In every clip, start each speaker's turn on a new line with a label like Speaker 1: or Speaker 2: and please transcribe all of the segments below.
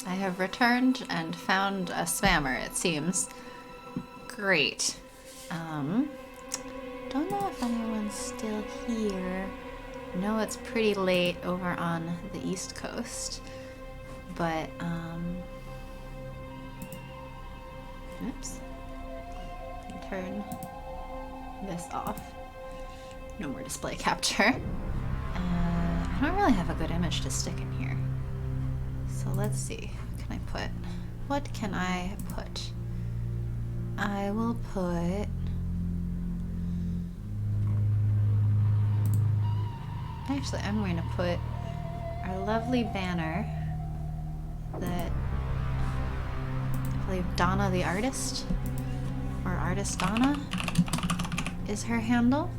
Speaker 1: I have returned and found a spammer, it seems. Great. Don't know if anyone's still here. I know it's pretty late over on the East Coast, but, oops. Turn this off. No more display capture. I don't really have a good image to stick in here. So let's see. What can I put? I will put... Actually, I'm going to put our lovely banner that I believe Donna the Artist, or Artist Donna, is her handle.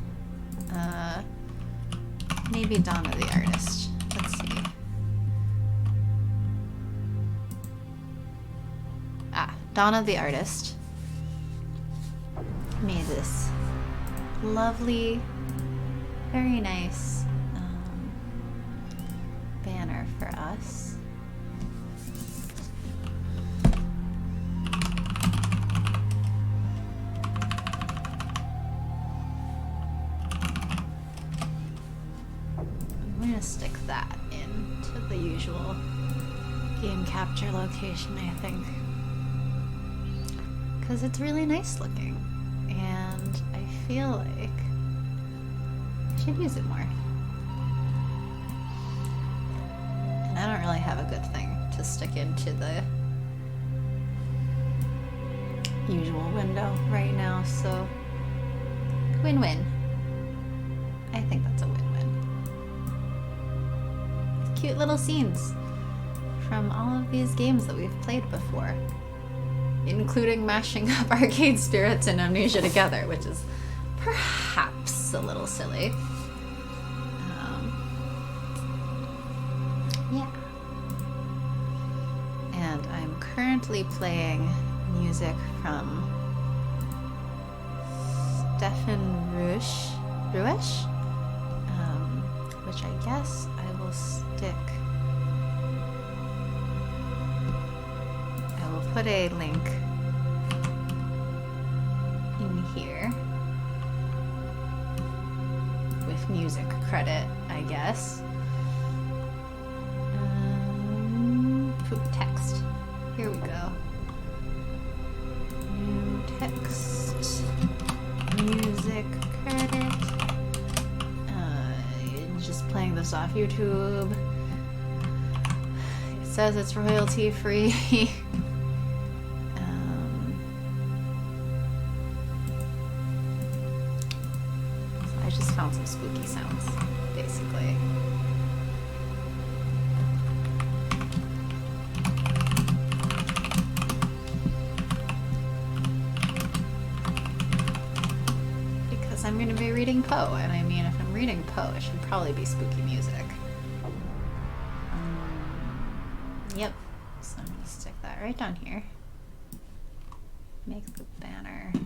Speaker 1: Maybe Donna the Artist. Let's see. Donna the Artist made this lovely, very nice banner for us. I'm going to stick that into the usual game capture location, I think. Because it's really nice looking, and I feel like I should use it more. And I don't really have a good thing to stick into the usual window right now, so win-win. I think that's a win-win. Cute little scenes from all of these games that we've played before, including mashing up Arcade Spirits and Amnesia together, which is perhaps a little silly. Yeah. And I'm currently playing music from Stefan Ruesch, which I guess I will stick. I will put a link in here with music credit, I guess. Text. Here we go. New text. Music credit. Just playing this off YouTube. It says it's royalty free. So I just found some spooky sounds, basically. I'm going to be reading Poe, and I mean, if I'm reading Poe, it should probably be spooky music. Yep. So I'm going to stick that right down here. Make the banner a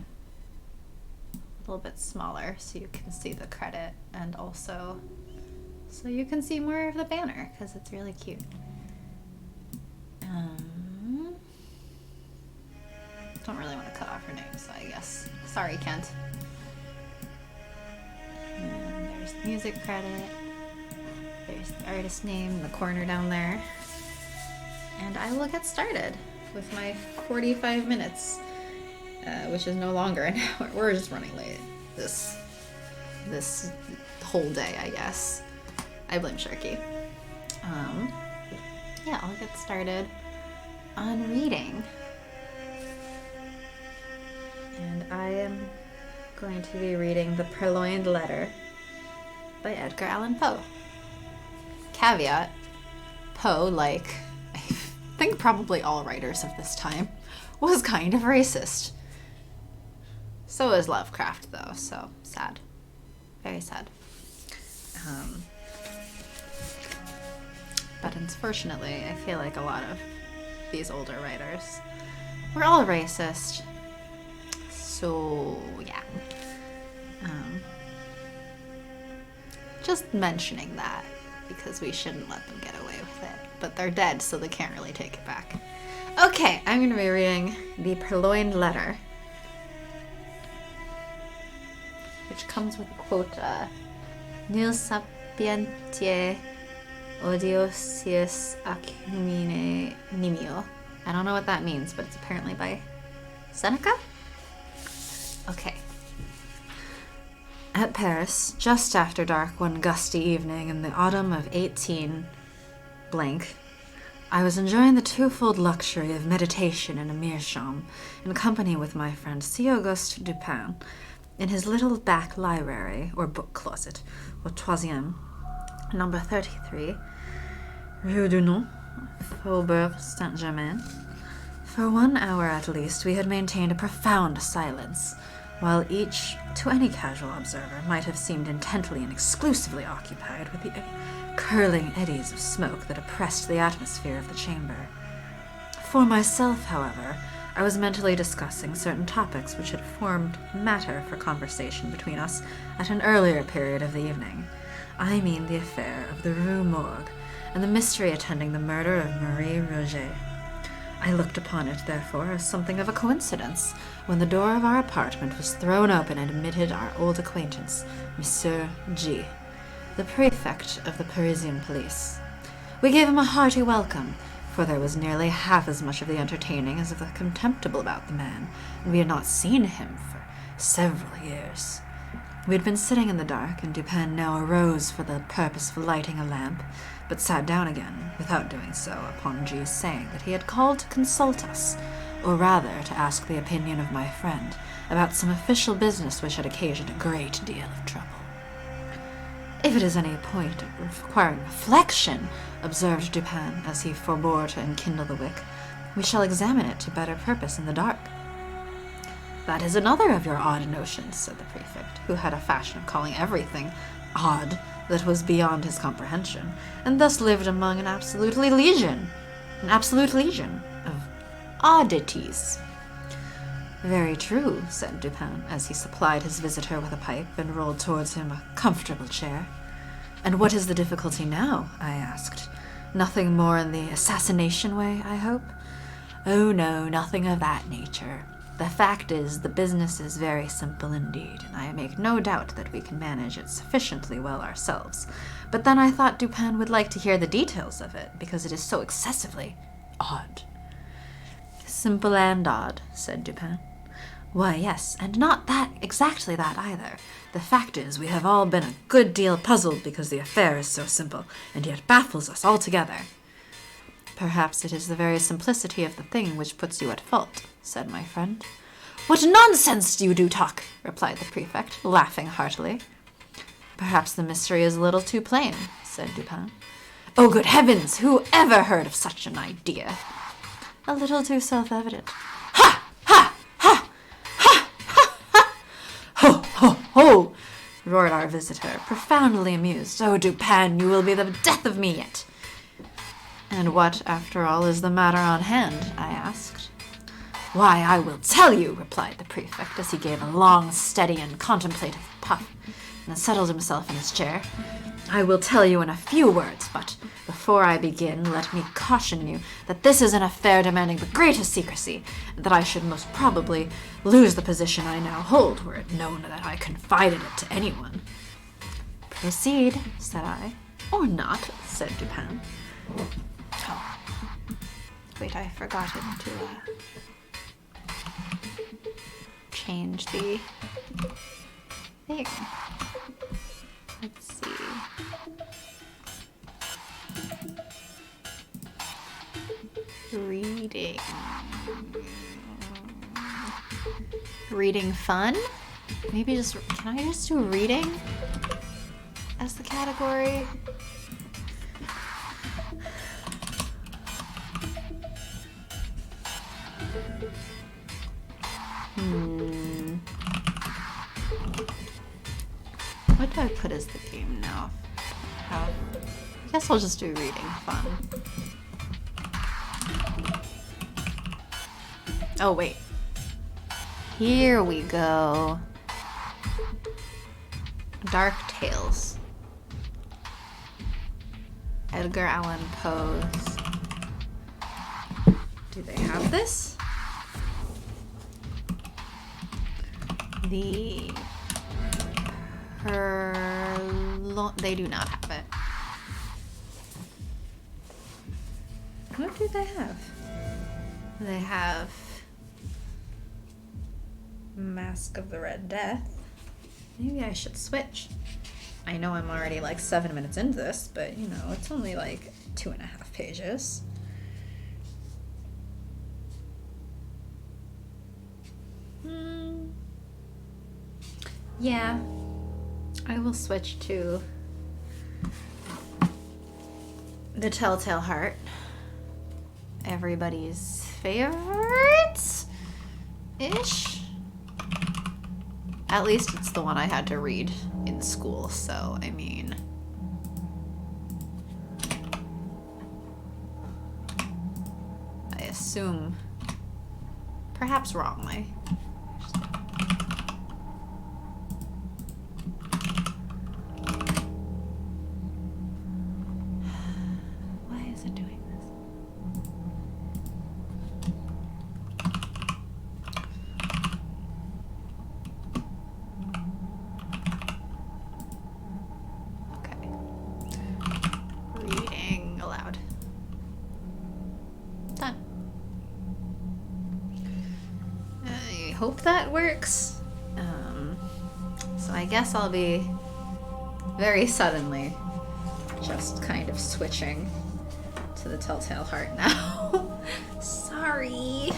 Speaker 1: little bit smaller so you can see the credit, and also so you can see more of the banner, because it's really cute. Don't really want to cut off her name, so I guess. Sorry, Kent. And there's the music credit. There's the artist name in the corner down there. And I will get started with my 45 minutes, which is no longer an hour. We're just running late this whole day, I guess. I blame Sharky. Yeah, I'll get started on reading. And I am going to be reading The Purloined Letter by Edgar Allan Poe. Caveat, Poe, like I think probably all writers of this time, was kind of racist. So is Lovecraft, though, so sad. Very sad. But unfortunately, I feel like a lot of these older writers were all racist. So, yeah. Just mentioning that because we shouldn't let them get away with it. But they're dead, so they can't really take it back. Okay, I'm going to be reading the Purloined Letter, which comes with a quote, Nil sapientiae odiosius acumine nimio. I don't know what that means, but it's apparently by Seneca? Okay. At Paris, just after dark one gusty evening in the autumn of 18 blank, I was enjoying the twofold luxury of meditation in a meerschaum, in company with my friend C. Auguste Dupin, in his little back library, or book closet, au troisième, number 33, Rue du Nord, Faubourg Saint-Germain. For 1 hour at least we had maintained a profound silence, while each, to any casual observer, might have seemed intently and exclusively occupied with the curling eddies of smoke that oppressed the atmosphere of the chamber. For myself, however, I was mentally discussing certain topics which had formed matter for conversation between us at an earlier period of the evening. I mean the affair of the Rue Morgue, and the mystery attending the murder of Marie Roget. I looked upon it, therefore, as something of a coincidence, when the door of our apartment was thrown open and admitted our old acquaintance, Monsieur G., the prefect of the Parisian police. We gave him a hearty welcome, for there was nearly half as much of the entertaining as of the contemptible about the man, and we had not seen him for several years. We had been sitting in the dark, and Dupin now arose for the purpose of lighting a lamp, but sat down again, without doing so, upon G's saying that he had called to consult us, or rather to ask the opinion of my friend, about some official business which had occasioned a great deal of trouble. If it is any point requiring reflection, observed Dupin, as he forbore to enkindle the wick, we shall examine it to better purpose in the dark. That is another of your odd notions, said the prefect, who had a fashion of calling everything odd that was beyond his comprehension, and thus lived among an absolute legion of oddities. Very true, said Dupin, as he supplied his visitor with a pipe and rolled towards him a comfortable chair. And what is the difficulty now? I asked. Nothing more in the assassination way, I hope? Oh no, nothing of that nature. The fact is, the business is very simple indeed, and I make no doubt that we can manage it sufficiently well ourselves. But then I thought Dupin would like to hear the details of it, because it is so excessively odd. Simple and odd, said Dupin. Why, yes, and not that exactly that either. The fact is, we have all been a good deal puzzled because the affair is so simple, and yet baffles us altogether. Perhaps it is the very simplicity of the thing which puts you at fault, said my friend. What nonsense do you talk, replied the prefect, laughing heartily. Perhaps the mystery is a little too plain, said Dupin. Oh, good heavens, who ever heard of such an idea? A little too self-evident. Ha! Ha! Ha! Ha! Ha! Ha! Ho! Ho! Ho! Roared our visitor, profoundly amused. Oh, Dupin, you will be the death of me yet. And what, after all, is the matter on hand? I asked. Why, I will tell you, replied the prefect, as he gave a long, steady, and contemplative puff, and settled himself in his chair. I will tell you in a few words, but before I begin, let me caution you that this is an affair demanding the greatest secrecy, and that I should most probably lose the position I now hold were it known that I confided it to anyone. Proceed, said I. Or not, said Dupin. Oh. Wait, I forgot to change the thing. Let's see. Reading. Reading fun? Maybe just, can I just do reading as the category? What do I put as the theme now? I guess I'll just do reading fun. Oh, wait. Here we go. Dark Tales. Edgar Allan Poe's. Do they have this? They do not have it. What do they have? They have Mask of the Red Death. Maybe I should switch. I know I'm already like 7 minutes into this, but you know, it's only like 2.5 pages. Yeah, I will switch to The Telltale Heart. Everybody's favorite-ish. At least it's the one I had to read in school, so I mean, I assume, perhaps wrongly. Why is it doing this? Okay. Reading aloud. Done. I hope that works. So I guess I'll be very suddenly just kind of switching to The Telltale Heart now. Sorry.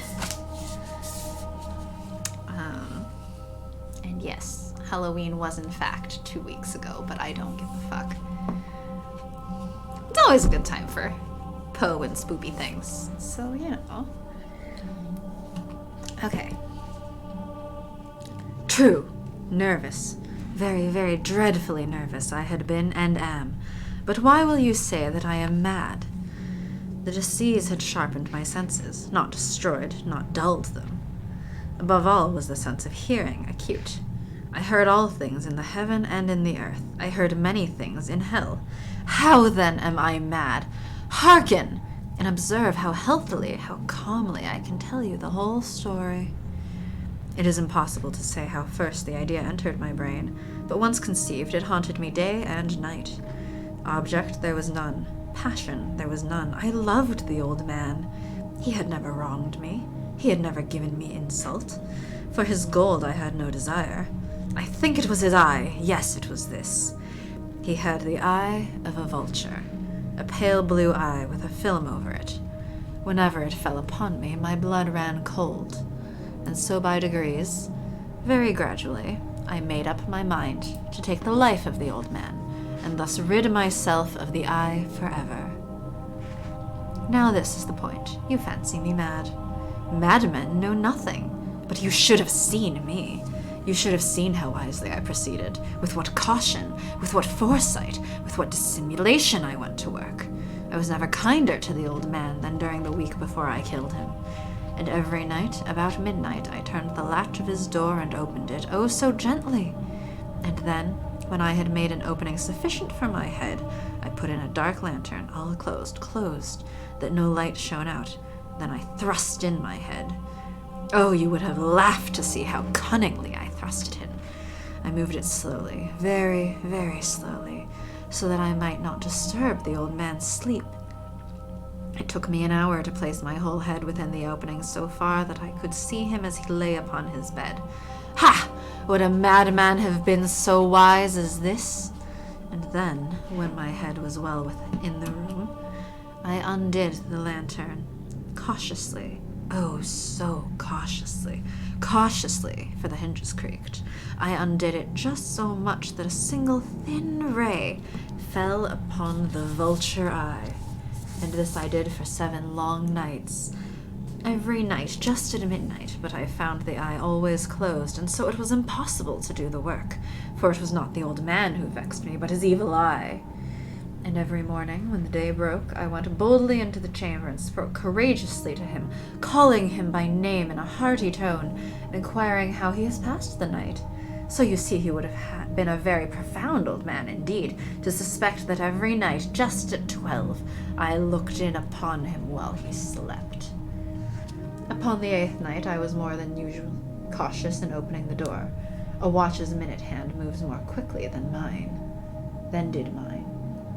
Speaker 1: And yes, Halloween was in fact 2 weeks ago, but I don't give a fuck. It's always a good time for Poe and spoopy things, so you know. Okay. True. Nervous. Very, very dreadfully nervous I had been and am. But why will you say that I am mad? The disease had sharpened my senses, not destroyed, not dulled them. Above all was the sense of hearing acute. I heard all things in the heaven and in the earth. I heard many things in hell. How then am I mad? Hearken, and observe how healthily, how calmly I can tell you the whole story. It is impossible to say how first the idea entered my brain, but once conceived, it haunted me day and night. Object there was none. Passion there was none. I loved the old man. He had never wronged me. He had never given me insult. For his gold I had no desire. I think it was his eye. Yes, it was this. He had the eye of a vulture, a pale blue eye with a film over it. Whenever it fell upon me, my blood ran cold. And so by degrees, very gradually, I made up my mind to take the life of the old man, and thus rid myself of the eye forever. Now this is the point. You fancy me mad. Madmen know nothing, but you should have seen me. You should have seen how wisely I proceeded, with what caution, with what foresight, with what dissimulation I went to work. I was never kinder to the old man than during the week before I killed him. And every night, about midnight, I turned the latch of his door and opened it, oh so gently. And then, when I had made an opening sufficient for my head, I put in a dark lantern, all closed, that no light shone out. Then I thrust in my head. Oh, you would have laughed to see how cunningly I thrust it in. I moved it slowly, very, very slowly, so that I might not disturb the old man's sleep. It took me an hour to place my whole head within the opening so far that I could see him as he lay upon his bed. Ha! Would a madman have been so wise as this? And then, when my head was well within the room, I undid the lantern, cautiously, oh so cautiously, for the hinges creaked. I undid it just so much that a single thin ray fell upon the vulture eye. And this I did for 7 long nights. Every night, just at midnight, but I found the eye always closed, and so it was impossible to do the work, for it was not the old man who vexed me, but his evil eye. And every morning, when the day broke, I went boldly into the chamber and spoke courageously to him, calling him by name in a hearty tone, and inquiring how he has passed the night. So you see he would have been a very profound old man indeed, to suspect that every night, just at 12, I looked in upon him while he slept. Upon the 8th night I was more than usual cautious in opening the door. A watch's minute hand moves more quickly than mine. Then did mine.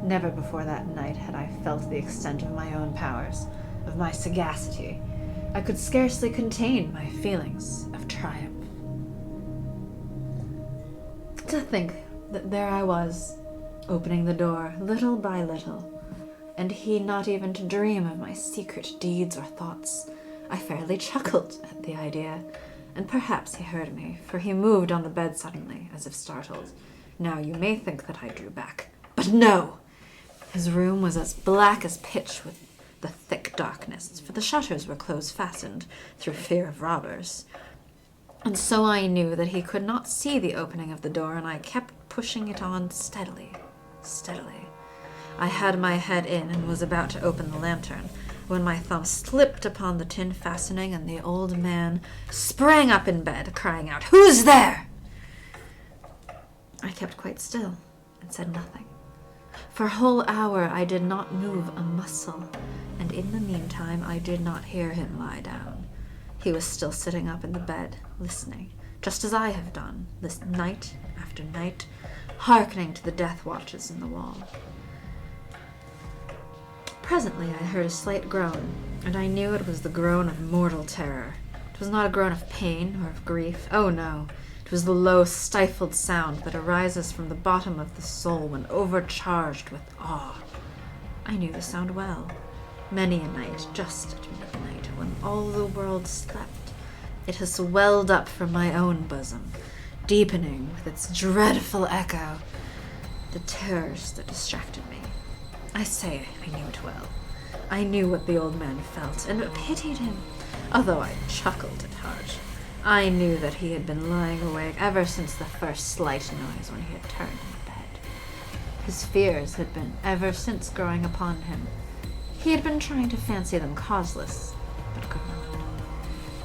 Speaker 1: Never before that night had I felt the extent of my own powers, of my sagacity. I could scarcely contain my feelings of triumph. To think that there I was, opening the door little by little, and he not even to dream of my secret deeds or thoughts. I fairly chuckled at the idea, and perhaps he heard me, for he moved on the bed suddenly, as if startled. Now you may think that I drew back, but no! His room was as black as pitch with the thick darkness, for the shutters were close-fastened through fear of robbers. And so I knew that he could not see the opening of the door, and I kept pushing it on steadily, steadily. I had my head in and was about to open the lantern, when my thumb slipped upon the tin fastening, and the old man sprang up in bed, crying out, "Who's there?" I kept quite still and said nothing. For a whole hour I did not move a muscle, and in the meantime I did not hear him lie down. He was still sitting up in the bed, listening, just as I have done, night after night, hearkening to the death watches in the wall. Presently I heard a slight groan, and I knew it was the groan of mortal terror. It was not a groan of pain or of grief. Oh, no. It was the low, stifled sound that arises from the bottom of the soul when overcharged with awe. I knew the sound well. Many a night, just at midnight, when all the world slept, it has welled up from my own bosom, deepening with its dreadful echo the terrors that distracted me. I say I knew it well. I knew what the old man felt, and pitied him, although I chuckled at heart. I knew that he had been lying awake ever since the first slight noise when he had turned in bed. His fears had been ever since growing upon him. He had been trying to fancy them causeless, but could not.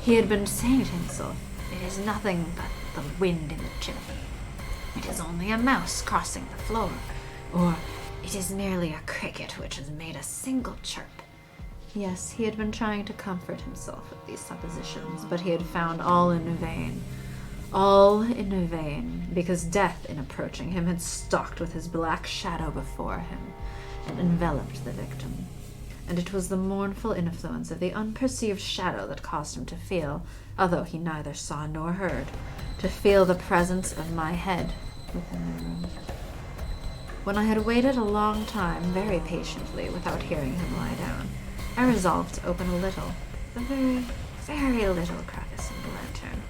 Speaker 1: He had been saying to himself, "It is nothing but the wind in the chimney. It is only a mouse crossing the floor," or "It is merely a cricket which has made a single chirp." Yes, he had been trying to comfort himself with these suppositions, but he had found all in vain. All in vain, because death, in approaching him, had stalked with his black shadow before him and enveloped the victim. And it was the mournful influence of the unperceived shadow that caused him to feel, although he neither saw nor heard, to feel the presence of my head within the room. When I had waited a long time, very patiently, without hearing him lie down, I resolved to open a little, a very, very little crevice in the lantern.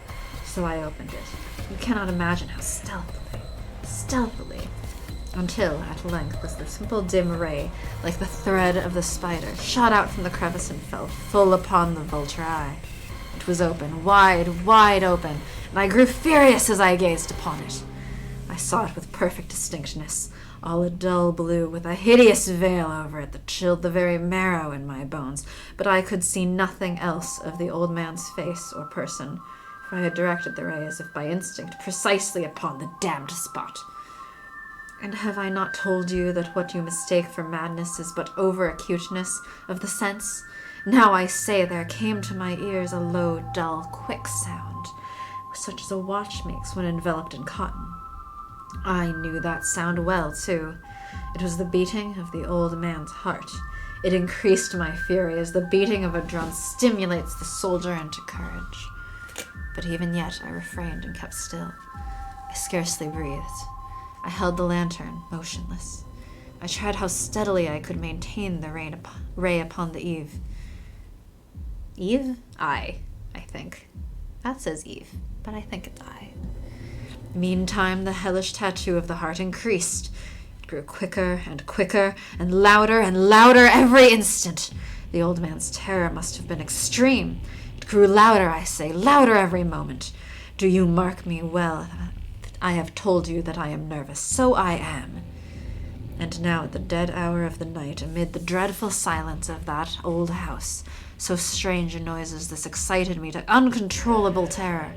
Speaker 1: So I opened it. You cannot imagine how stealthily, until at length was the simple dim ray, like the thread of the spider, shot out from the crevice and fell full upon the vulture eye. It was open, wide, wide open, and I grew furious as I gazed upon it. I saw it with perfect distinctness, all a dull blue, with a hideous veil over it that chilled the very marrow in my bones, but I could see nothing else of the old man's face or person, for I had directed the ray as if by instinct precisely upon the damned spot. And have I not told you that what you mistake for madness is but over-acuteness of the sense? Now I say there came to my ears a low, dull, quick sound, such as a watch makes when enveloped in cotton. I knew that sound well, too. It was the beating of the old man's heart. It increased my fury as the beating of a drum stimulates the soldier into courage. But even yet I refrained and kept still. I scarcely breathed. I held the lantern, motionless. I tried how steadily I could maintain the ray upon the Eve. Eve? I think. That says Eve, but I think it's I. Meantime, the hellish tattoo of the heart increased. It grew quicker and quicker, and louder every instant. The old man's terror must have been extreme. It grew louder, I say, louder every moment. Do you mark me well? I have told you that I am nervous. So I am. And now at the dead hour of the night, amid the dreadful silence of that old house, so strange a noise as this excited me to uncontrollable terror.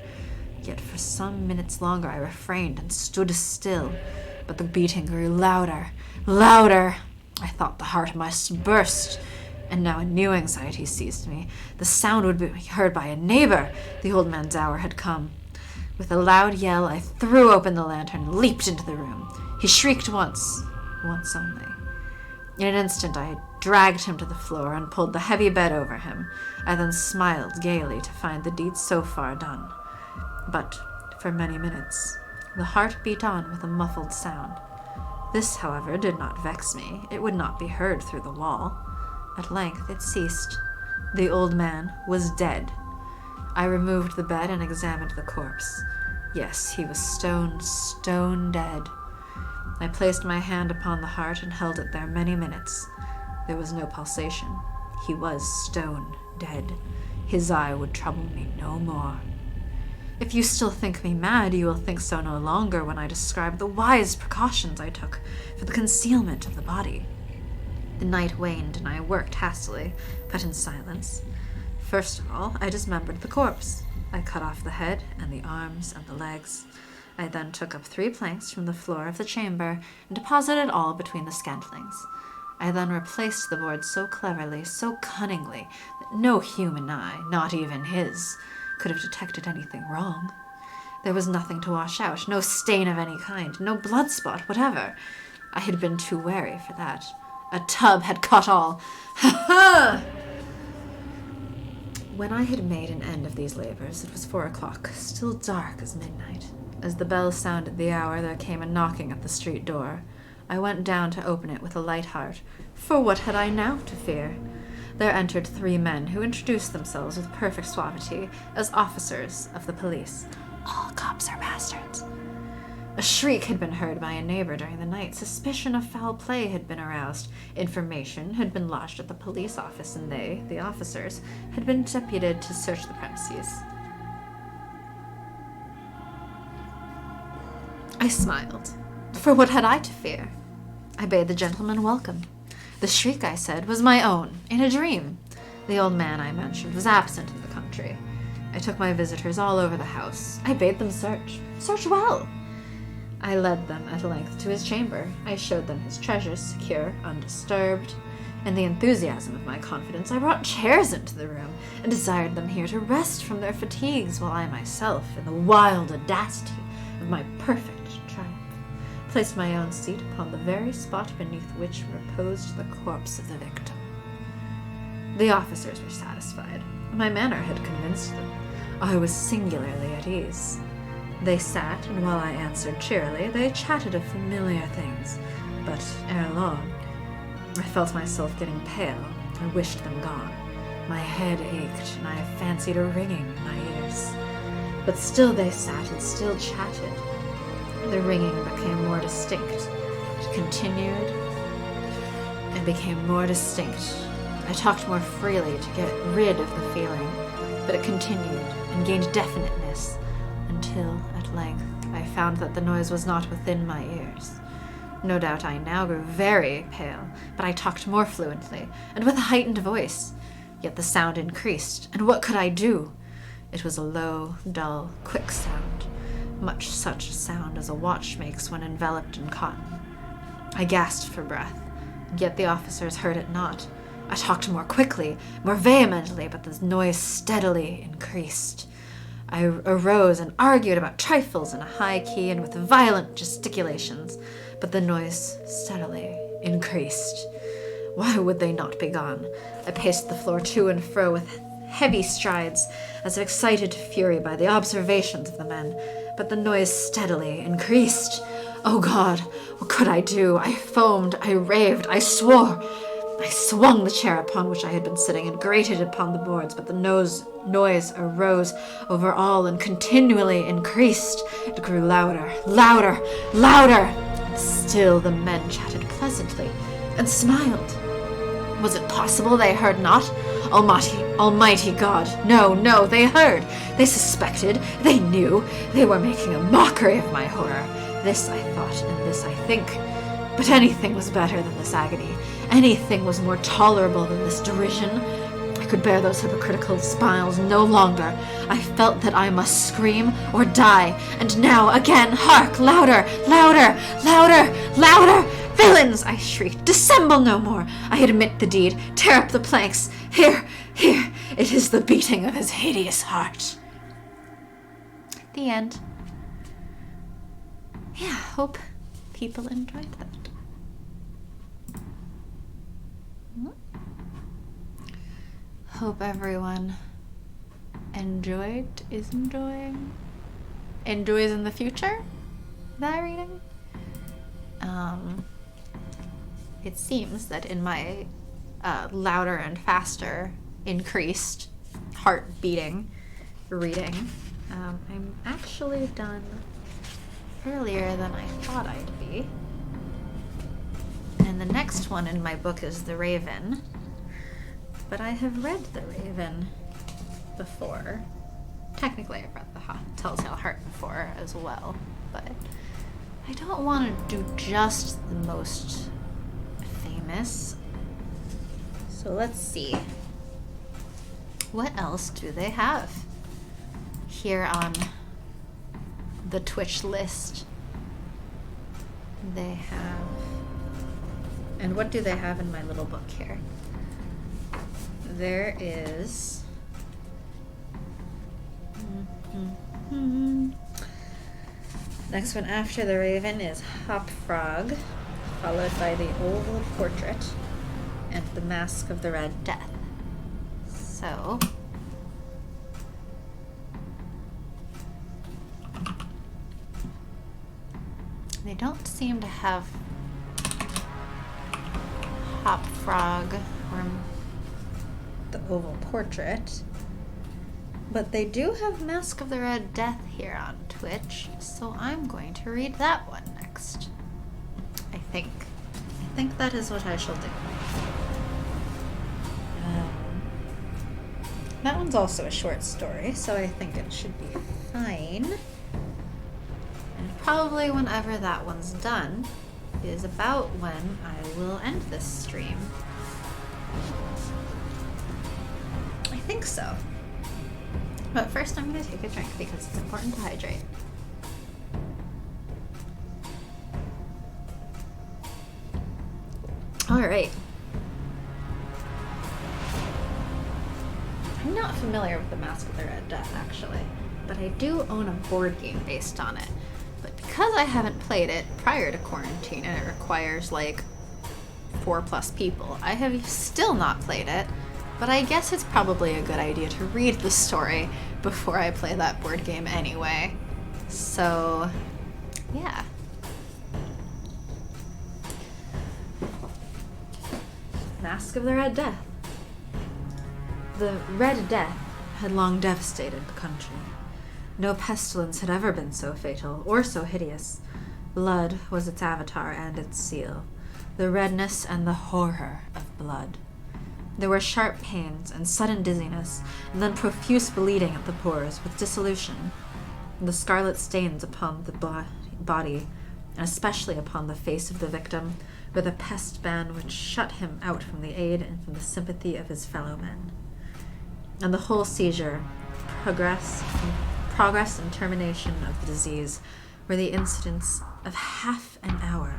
Speaker 1: Yet for some minutes longer I refrained and stood still, but the beating grew louder, louder. I thought the heart must burst, and now a new anxiety seized me. The sound would be heard by a neighbor. The old man's hour had come. With a loud yell, I threw open the lantern and leaped into the room. He shrieked once only. In an instant, I dragged him to the floor and pulled the heavy bed over him. I then smiled gaily to find the deed so far done. But for many minutes, the heart beat on with a muffled sound. This, however, did not vex me. It would not be heard through the wall. At length it ceased. The old man was dead. I removed the bed and examined the corpse. Yes, he was stone dead. I placed my hand upon the heart and held it there many minutes. There was no pulsation. He was stone dead. His eye would trouble me no more. If you still think me mad, you will think so no longer when I describe the wise precautions I took for the concealment of the body. The night waned, and I worked hastily, but in silence. First of all, I dismembered the corpse. I cut off the head and the arms and the legs. I then took up 3 planks from the floor of the chamber and deposited all between the scantlings. I then replaced the board so cleverly, so cunningly, that no human eye, not even his, could have detected anything wrong. There was nothing to wash out, no stain of any kind, no blood spot whatever. I had been too wary for that. A tub had caught all. Ha ha! When I had made an end of these labors, it was 4 o'clock, still dark as midnight. As the bell sounded the hour, there came a knocking at the street door. I went down to open it with a light heart, for what had I now to fear? There entered 3 men who introduced themselves with perfect suavity as officers of the police. All cops are bastards. A shriek had been heard by a neighbor during the night. Suspicion of foul play had been aroused. Information had been lodged at the police office, and they, the officers, had been deputed to search the premises. I smiled. For what had I to fear? I bade the gentleman welcome. The shriek, I said, was my own, in a dream. The old man I mentioned was absent in the country. I took my visitors all over the house. I bade them search. Search well! I led them at length to his chamber. I showed them his treasures, secure, undisturbed. In the enthusiasm of my confidence, I brought chairs into the room and desired them here to rest from their fatigues, while I myself, in the wild audacity of my perfect triumph, placed my own seat upon the very spot beneath which reposed the corpse of the victim. The officers were satisfied. My manner had convinced them. I was singularly at ease. They sat, and while I answered cheerily, they chatted of familiar things. But ere long, I felt myself getting pale. I wished them gone. My head ached, and I fancied a ringing in my ears. But still they sat and still chatted. The ringing became more distinct. It continued and became more distinct. I talked more freely to get rid of the feeling, but it continued and gained definiteness until, at length, I found that the noise was not within my ears. No doubt I now grew very pale, but I talked more fluently and with a heightened voice. Yet the sound increased, and what could I do? It was a low, dull, quick sound, much such a sound as a watch makes when enveloped in cotton. I gasped for breath, and yet the officers heard it not. I talked more quickly, more vehemently, but the noise steadily increased. I arose and argued about trifles in a high key and with violent gesticulations, but the noise steadily increased. Why would they not be gone? I paced the floor to and fro with heavy strides, as if excited to fury by the observations of the men, but the noise steadily increased. Oh God, what could I do? I foamed, I raved, I swore. I swung the chair upon which I had been sitting and grated upon the boards, but the noise arose over all and continually increased. It grew louder, louder, louder, and still the men chatted pleasantly and smiled. Was it possible they heard not? Almighty God, no, they heard, they suspected, they knew, they were making a mockery of my horror. This I thought, and this I think. But anything was better than this agony. Anything was more tolerable than this derision. I could bear those hypocritical smiles no longer. I felt that I must scream or die. And now, again, hark! Louder! Louder! Louder! Louder! Villains! I shrieked. Dissemble no more! I admit the deed. Tear up the planks. Here! Here! It is the beating of his hideous heart. The end. Yeah, hope people enjoyed that. Hope everyone enjoys in the future that reading. It seems that in my louder and faster, increased heart beating reading, I'm actually done earlier than I thought I'd be. And the next one in my book is The Raven. But I have read The Raven before. Technically, I've read The Telltale Heart before as well, but I don't want to do just the most famous. So let's see. What else do they have here on the Twitch list? They have... And what do they have in my little book here? There is... Next one after The Raven is Hop Frog, followed by The Oval Portrait and The Mask of the Red Death. So... they don't seem to have Hop Frog or The Oval Portrait, but they do have Mask of the Red Death here on Twitch, so I'm going to read that one next. I think that is what I shall do. That one's also a short story, so I think it should be fine. And probably whenever that one's done is about when I will end this stream. I think so. But first I'm going to take a drink because it's important to hydrate. Alright. I'm not familiar with The Mask of the Red Death, actually, but I do own a board game based on it. But because I haven't played it prior to quarantine and it requires like 4+ people, I have still not played it, but I guess it's probably a good idea to read the story before I play that board game anyway. So, yeah. Mask of the Red Death. The Red Death had long devastated the country. No pestilence had ever been so fatal or so hideous. Blood was its avatar and its seal, the redness and the horror of blood. There were sharp pains and sudden dizziness, and then profuse bleeding at the pores with dissolution. The scarlet stains upon the body, and especially upon the face of the victim, were the pest ban which shut him out from the aid and from the sympathy of his fellow men. And the whole seizure, progress and termination of the disease were the incidents of half an hour.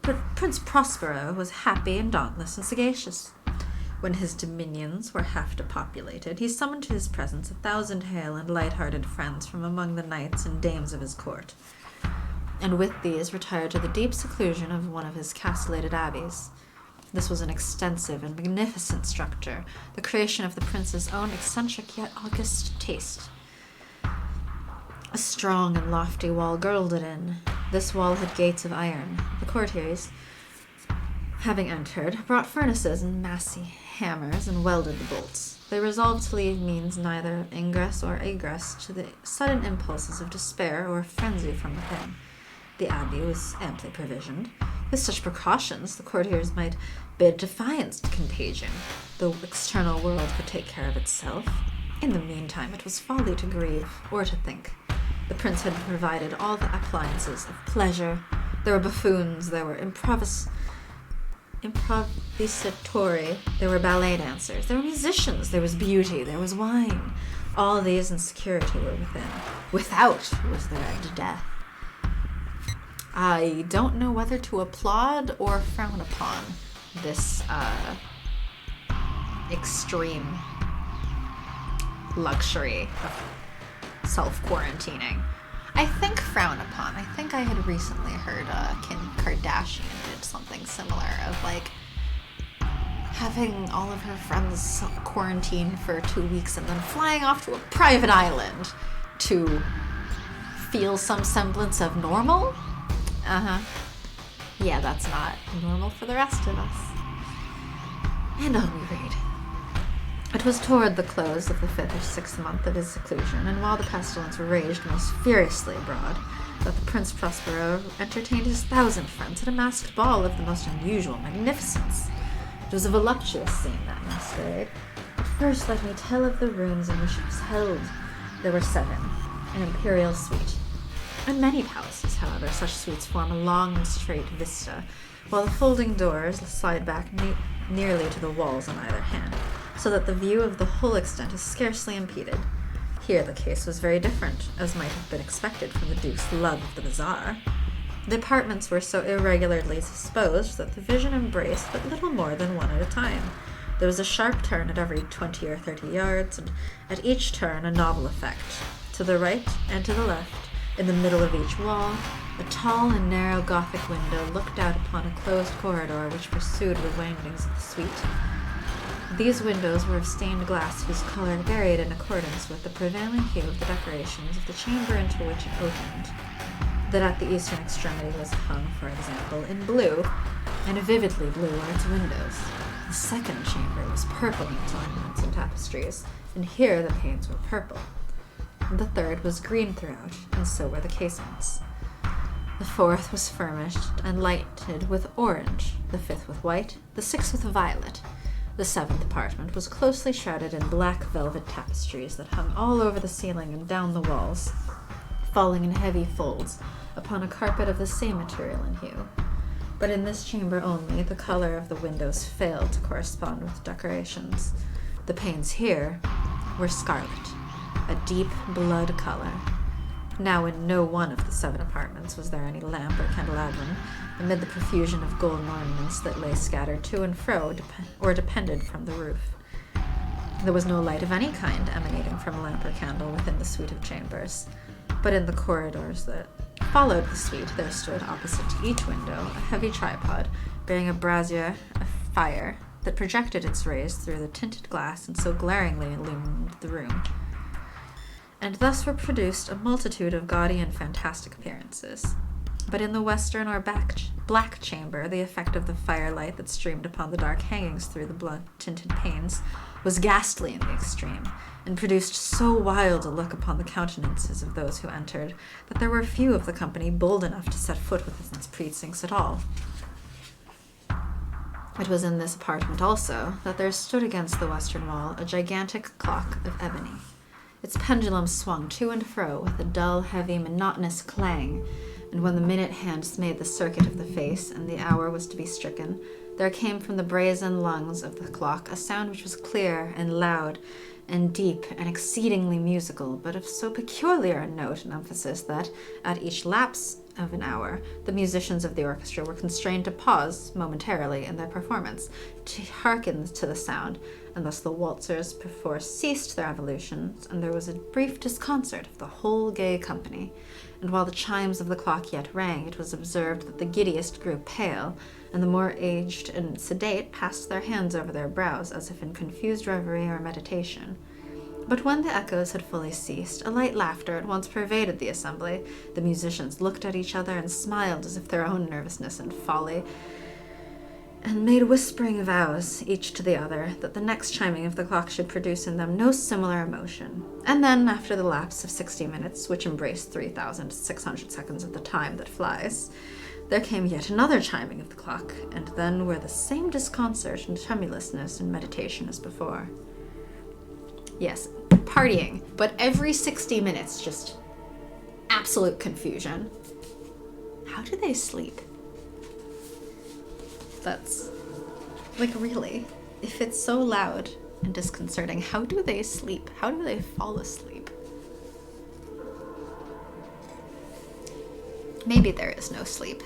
Speaker 1: But Prince Prospero was happy and dauntless and sagacious. When his dominions were half depopulated, he summoned to his presence 1,000 hale and light-hearted friends from among the knights and dames of his court, and with these retired to the deep seclusion of one of his castellated abbeys. This was an extensive and magnificent structure, the creation of the prince's own eccentric yet august taste. A strong and lofty wall girdled it in. This wall had gates of iron. The courtiers, having entered, brought furnaces and massy hammers and welded the bolts. They resolved to leave means neither of ingress or egress to the sudden impulses of despair or frenzy from within. The abbey was amply provisioned. With such precautions, the courtiers might bid defiance to contagion. The external world could take care of itself. In the meantime, it was folly to grieve or to think. The prince had provided all the appliances of pleasure. There were buffoons, there were improvisatori, there were ballet dancers, there were musicians, there was beauty, there was wine. All these and security were within. Without was there death. I don't know whether to applaud or frown upon this extreme luxury of self-quarantining. I think frown upon. I think I had recently heard Kim Kardashian did something similar of like having all of her friends quarantine for 2 weeks and then flying off to a private island to feel some semblance of normal. Yeah, that's not normal for the rest of us. And on we read. It was toward the close of the 5th or 6th month of his seclusion, and while the pestilence raged most furiously abroad, that the Prince Prospero entertained his 1,000 friends at a masked ball of the most unusual magnificence. It was a voluptuous scene, that masquerade. But first let me tell of the rooms in which it was held. There were 7, an imperial suite. In many palaces, however, such suites form a long and straight vista, while the folding doors slide back nearly to the walls on either hand, so that the view of the whole extent is scarcely impeded. Here the case was very different, as might have been expected from the Duke's love of the bizarre. The apartments were so irregularly disposed that the vision embraced but little more than one at a time. There was a sharp turn at every 20 or 30 yards, and at each turn a novel effect. To the right and to the left, in the middle of each wall, a tall and narrow Gothic window looked out upon a closed corridor which pursued the windings of the suite. These windows were of stained glass whose color varied in accordance with the prevailing hue of the decorations of the chamber into which it opened. That at the eastern extremity was hung, for example, in blue, and vividly blue were its windows. The second chamber was purple in its ornaments and tapestries, and here the panes were purple. The third was green throughout, and so were the casements. The fourth was furnished and lighted with orange, the fifth with white, the sixth with violet. The 7th apartment was closely shrouded in black velvet tapestries that hung all over the ceiling and down the walls, falling in heavy folds upon a carpet of the same material and hue. But in this chamber only, the color of the windows failed to correspond with the decorations. The panes here were scarlet, a deep blood color. Now in no one of the 7 apartments was there any lamp or candelabrum, amid the profusion of golden ornaments that lay scattered to and fro or depended from the roof. There was no light of any kind emanating from a lamp or candle within the suite of chambers, but in the corridors that followed the suite there stood opposite to each window a heavy tripod bearing a brazier of fire that projected its rays through the tinted glass and so glaringly illumined the room. And thus were produced a multitude of gaudy and fantastic appearances. But in the western or black chamber, the effect of the firelight that streamed upon the dark hangings through the blood-tinted panes was ghastly in the extreme, and produced so wild a look upon the countenances of those who entered, that there were few of the company bold enough to set foot within its precincts at all. It was in this apartment also that there stood against the western wall a gigantic clock of ebony. Its pendulum swung to and fro with a dull, heavy, monotonous clang, and when the minute hands made the circuit of the face and the hour was to be stricken, there came from the brazen lungs of the clock a sound which was clear and loud and deep and exceedingly musical, but of so peculiar a note and emphasis that, at each lapse of an hour, the musicians of the orchestra were constrained to pause momentarily in their performance, to hearken to the sound, and thus the waltzers perforce ceased their evolutions, and there was a brief disconcert of the whole gay company. And while the chimes of the clock yet rang, it was observed that the giddiest grew pale, and the more aged and sedate passed their hands over their brows, as if in confused reverie or meditation. But when the echoes had fully ceased, a light laughter at once pervaded the assembly. The musicians looked at each other and smiled as if their own nervousness and folly, and made whispering vows, each to the other, that the next chiming of the clock should produce in them no similar emotion. And then, after the lapse of 60 minutes, which embraced 3,600 seconds of the time that flies, there came yet another chiming of the clock, and then were the same disconcert and tremulousness and meditation as before. Yes, partying, but every 60 minutes, just absolute confusion. How do they sleep? That's Like, really? If it's so loud and disconcerting, how do they sleep? How do they fall asleep? Maybe there is no sleep.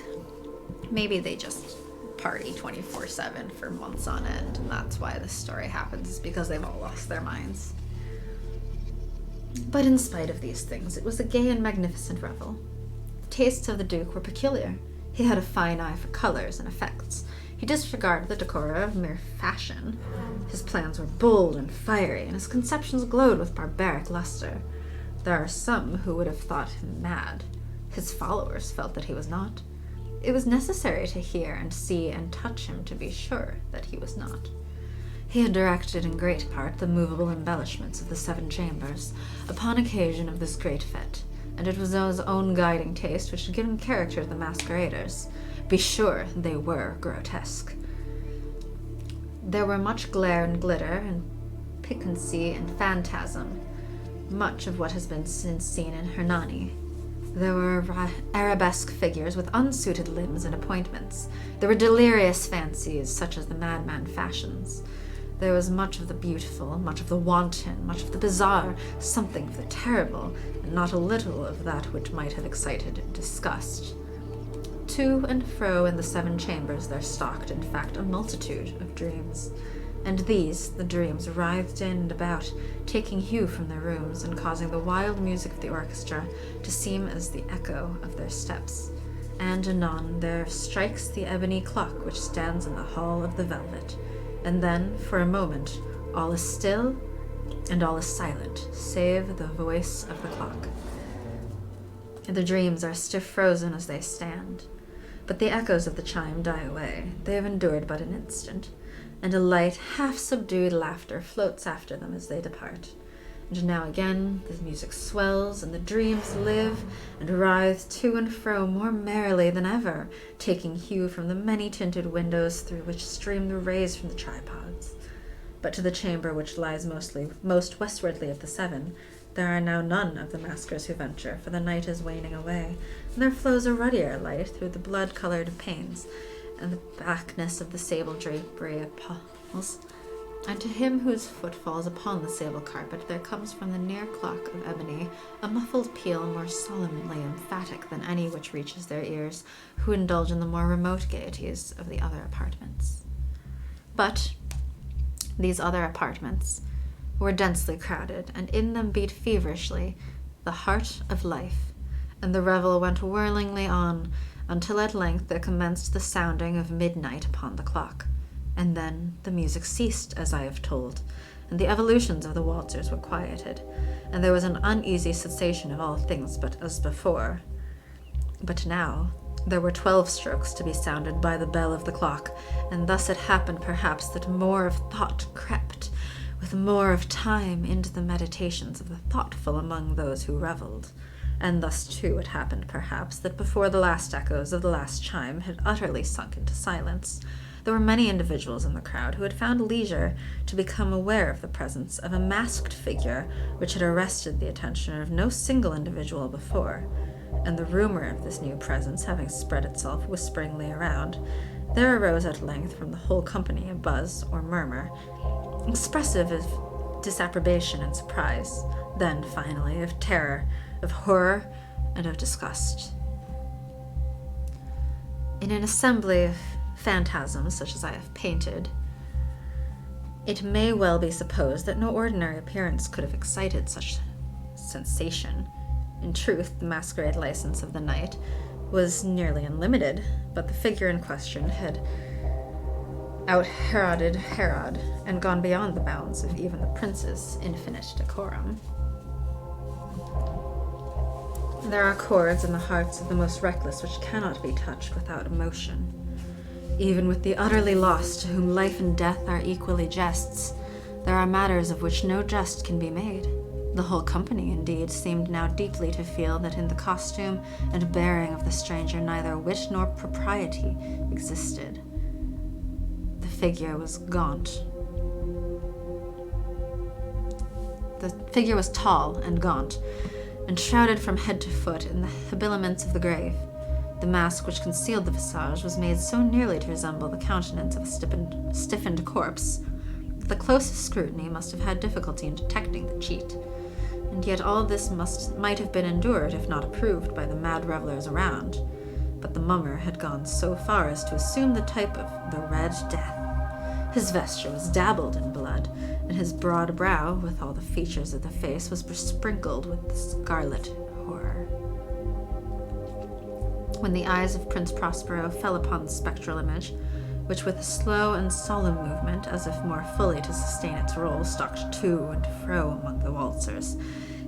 Speaker 1: Maybe they just party 24/7 for months on end, and that's why this story happens, is because they've all lost their minds. But in spite of these things, it was a gay and magnificent revel. The tastes of the Duke were peculiar. He had a fine eye for colors and effects. He disregarded the decora of mere fashion. His plans were bold and fiery, and his conceptions glowed with barbaric luster. There are some who would have thought him mad. His followers felt that he was not. It was necessary to hear and see and touch him to be sure that he was not. He had directed in great part the movable embellishments of the 7 chambers upon occasion of this great fete, and it was his own guiding taste which had given character to the masqueraders. Be sure they were grotesque. There were much glare and glitter and piquancy and phantasm, much of what has been since seen in Hernani. There were arabesque figures with unsuited limbs and appointments. There were delirious fancies, such as the madman fashions. There was much of the beautiful, much of the wanton, much of the bizarre, something of the terrible, and not a little of that which might have excited disgust. To and fro in the 7 chambers there stalked, in fact, a multitude of dreams. And these, the dreams, writhed in and about, taking hue from their rooms, and causing the wild music of the orchestra to seem as the echo of their steps. And anon there strikes the ebony clock which stands in the hall of the velvet, and then, for a moment, all is still, and all is silent, save the voice of the clock. The dreams are stiff frozen as they stand, but the echoes of the chime die away. They have endured but an instant, and a light, half-subdued laughter floats after them as they depart. And now again the music swells, and the dreams live and writhe to and fro more merrily than ever, taking hue from the many-tinted windows through which stream the rays from the tripods. But to the chamber which lies most westwardly of the 7, there are now none of the maskers who venture, for the night is waning away, and there flows a ruddier light through the blood-colored panes, and the blackness of the sable drapery appalls. And to him whose foot falls upon the sable carpet, there comes from the near clock of ebony a muffled peal more solemnly emphatic than any which reaches their ears, who indulge in the more remote gaieties of the other apartments. But these other apartments were densely crowded, and in them beat feverishly the heart of life, and the revel went whirlingly on, until at length there commenced the sounding of midnight upon the clock. And then the music ceased, as I have told, and the evolutions of the waltzers were quieted, and there was an uneasy cessation of all things but as before. But now there were 12 strokes to be sounded by the bell of the clock, and thus it happened perhaps that more of thought crept, with more of time, into the meditations of the thoughtful among those who revelled. And thus, too, it happened, perhaps, that before the last echoes of the last chime had utterly sunk into silence, there were many individuals in the crowd who had found leisure to become aware of the presence of a masked figure which had arrested the attention of no single individual before. And the rumor of this new presence having spread itself whisperingly around, there arose at length from the whole company a buzz or murmur, expressive of disapprobation and surprise, then, finally, of terror, of horror, and of disgust. In an assembly of phantasms such as I have painted, it may well be supposed that no ordinary appearance could have excited such sensation. In truth, the masquerade license of the night was nearly unlimited, but the figure in question had out-Heroded Herod, and gone beyond the bounds of even the prince's infinite decorum. There are chords in the hearts of the most reckless which cannot be touched without emotion. Even with the utterly lost, to whom life and death are equally jests, there are matters of which no jest can be made. The whole company, indeed, seemed now deeply to feel that in the costume and bearing of the stranger neither wit nor propriety existed. The figure was gaunt. The figure was tall and gaunt, and shrouded from head to foot in the habiliments of the grave. The mask which concealed the visage was made so nearly to resemble the countenance of a stiffened corpse that the closest scrutiny must have had difficulty in detecting the cheat. And yet all this might have been endured if not approved by the mad revelers around. But the mummer had gone so far as to assume the type of the Red Death. His vesture was dabbled in blood, and his broad brow, with all the features of the face, was besprinkled with the scarlet horror. When the eyes of Prince Prospero fell upon the spectral image, which with a slow and solemn movement, as if more fully to sustain its role, stalked to and fro among the waltzers,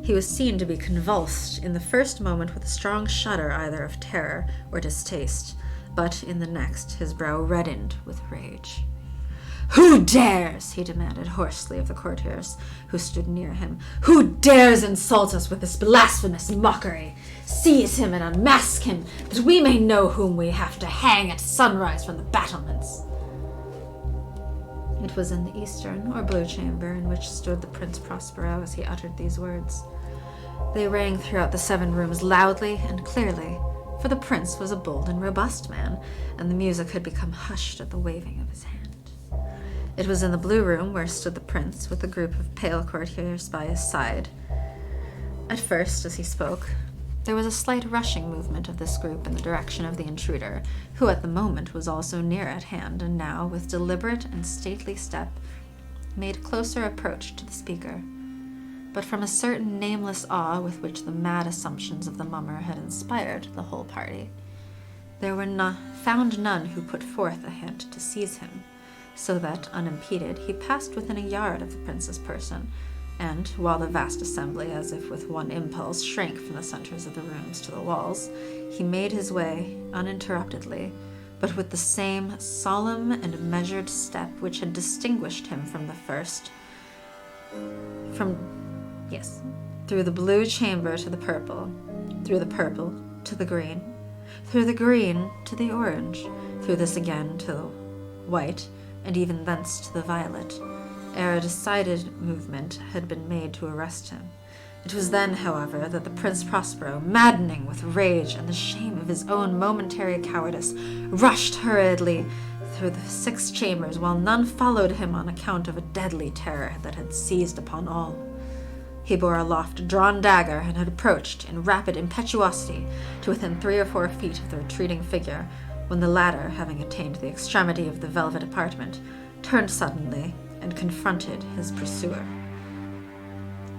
Speaker 1: he was seen to be convulsed in the first moment with a strong shudder either of terror or distaste, but in the next his brow reddened with rage. "Who dares," he demanded hoarsely of the courtiers who stood near him, "who dares insult us with this blasphemous mockery? Seize him and unmask him, that we may know whom we have to hang at sunrise from the battlements." It was in the eastern or blue chamber in which stood the Prince Prospero as he uttered these words. They rang throughout the 7 rooms loudly and clearly, for the prince was a bold and robust man, and the music had become hushed at the waving of his hand. It was in the blue room where stood the prince, with a group of pale courtiers by his side. At first, as he spoke, there was a slight rushing movement of this group in the direction of the intruder, who at the moment was also near at hand, and now, with deliberate and stately step, made closer approach to the speaker. But from a certain nameless awe with which the mad assumptions of the mummer had inspired the whole party, there were found none who put forth a hand to seize him, so that, unimpeded, he passed within a yard of the prince's person, and, while the vast assembly, as if with one impulse, shrank from the centers of the rooms to the walls, he made his way, uninterruptedly, but with the same solemn and measured step which had distinguished him from the first, through the blue chamber to the purple, through the purple to the green, through the green to the orange, through this again to the white, and even thence to the violet, ere a decided movement had been made to arrest him. It was then, however, that the Prince Prospero, maddening with rage and the shame of his own momentary cowardice, rushed hurriedly through the 6 chambers, while none followed him on account of a deadly terror that had seized upon all. He bore aloft a drawn dagger and had approached, in rapid impetuosity, to within 3 or 4 feet of the retreating figure, when the latter, having attained the extremity of the velvet apartment, turned suddenly and confronted his pursuer.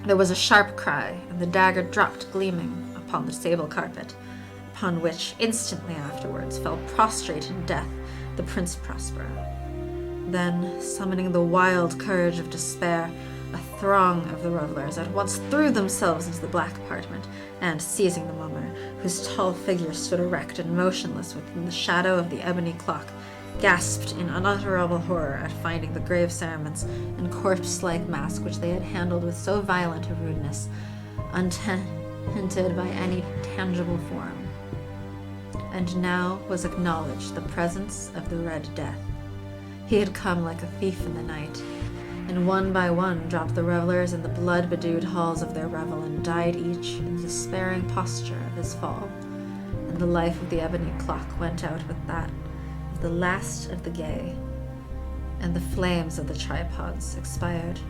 Speaker 1: There was a sharp cry, and the dagger dropped gleaming upon the sable carpet, upon which, instantly afterwards, fell prostrate in death the Prince Prospero. Then, summoning the wild courage of despair, a throng of the revelers at once threw themselves into the black apartment, and, seizing the mummer, whose tall figure stood erect and motionless within the shadow of the ebony clock, gasped in unutterable horror at finding the grave cerements and corpse-like mask which they had handled with so violent a rudeness, untainted by any tangible form. And now was acknowledged the presence of the Red Death. He had come like a thief in the night, and one by one dropped the revelers in the blood-bedewed halls of their revel, and died each in the despairing posture of his fall. And the life of the ebony clock went out with that of the last of the gay, and the flames of the tripods expired,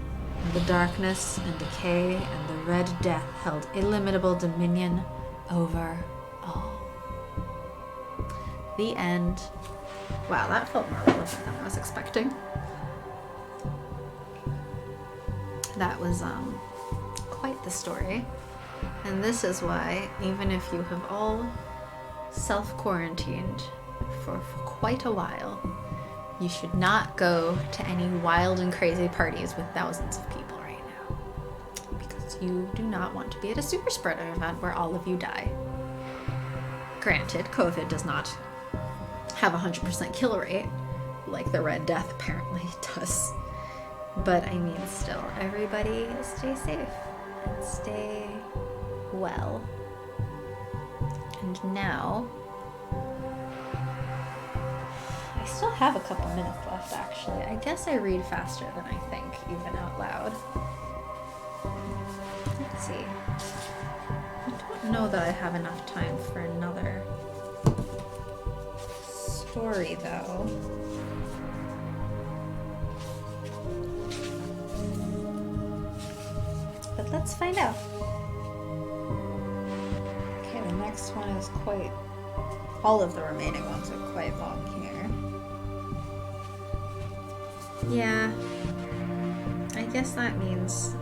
Speaker 1: and the darkness and decay and the Red Death held illimitable dominion over all. The end. Wow, that felt more relevant than I was expecting. That was quite the story, and this is why, even if you have all self-quarantined for quite a while, you should not go to any wild and crazy parties with thousands of people right now, because you do not want to be at a super spreader event where all of you die. Granted, COVID does not have a 100% kill rate like the Red Death apparently does. But I mean, still, everybody stay safe and stay well. And now, I still have a couple minutes left, actually. I guess I read faster than I think, even out loud. Let's see. I don't know that I have enough time for another story, though. But let's find out. Okay, the next one is quite... All of the remaining ones are quite long here. Yeah. I guess that means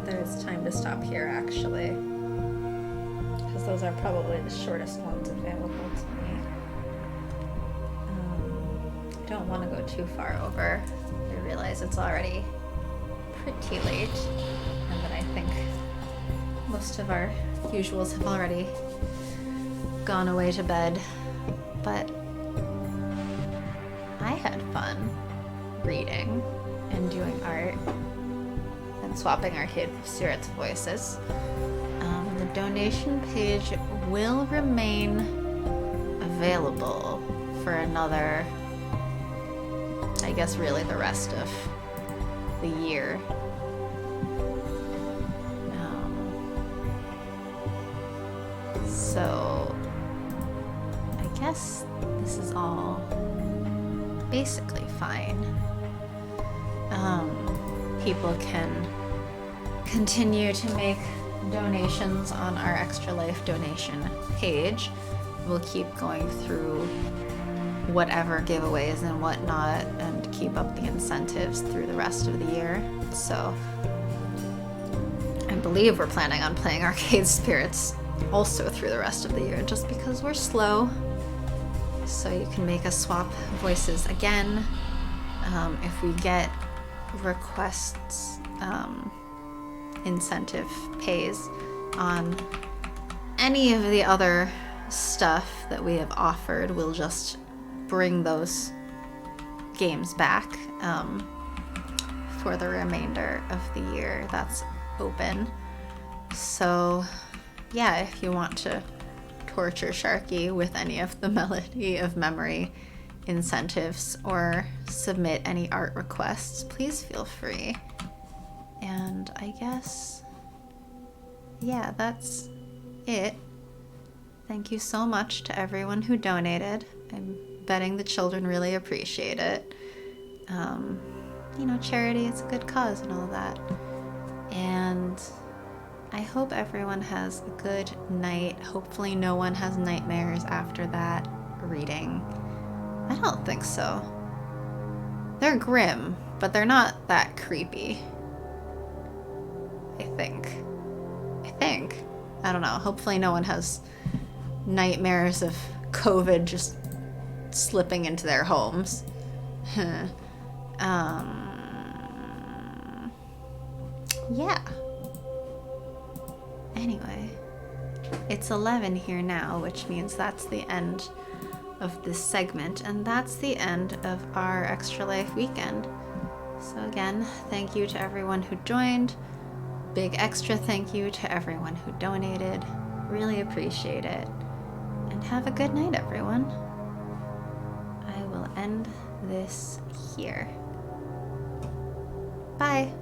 Speaker 1: that it's time to stop here, actually. Because those are probably the shortest ones available to me. I don't want to go too far over. I realize it's already pretty late, and that I think most of our usuals have already gone away to bed. But I had fun reading and doing art and swapping our kid spirits' voices. The donation page will remain available for another, I guess, really the rest of the year. So I guess this is all basically fine. People can continue to make donations on our Extra Life donation page. We'll keep going through whatever giveaways and whatnot and keep up the incentives through the rest of the year. So I believe we're planning on playing Arcade Spirits also through the rest of the year, just because we're slow. So you can make us swap voices again. If we get requests, incentive pays on any of the other stuff that we have offered, we'll just bring those games back for the remainder of the year. That's open. So yeah, if you want to torture Sharky with any of the Melody of Memory incentives or submit any art requests, please feel free. And I guess, yeah, that's it. Thank you so much to everyone who donated. I'm betting the children really appreciate it. You know, charity is a good cause and all that. And I hope everyone has a good night. Hopefully no one has nightmares after that reading. I don't think so. They're grim, but they're not that creepy. I think. I don't know. Hopefully no one has nightmares of COVID just slipping into their homes. Yeah. Anyway, it's 11 here now, which means that's the end of this segment, and that's the end of our Extra Life weekend. So again, thank you to everyone who joined. Big extra thank you to everyone who donated. Really appreciate it. And have a good night, everyone. I will end this here. Bye.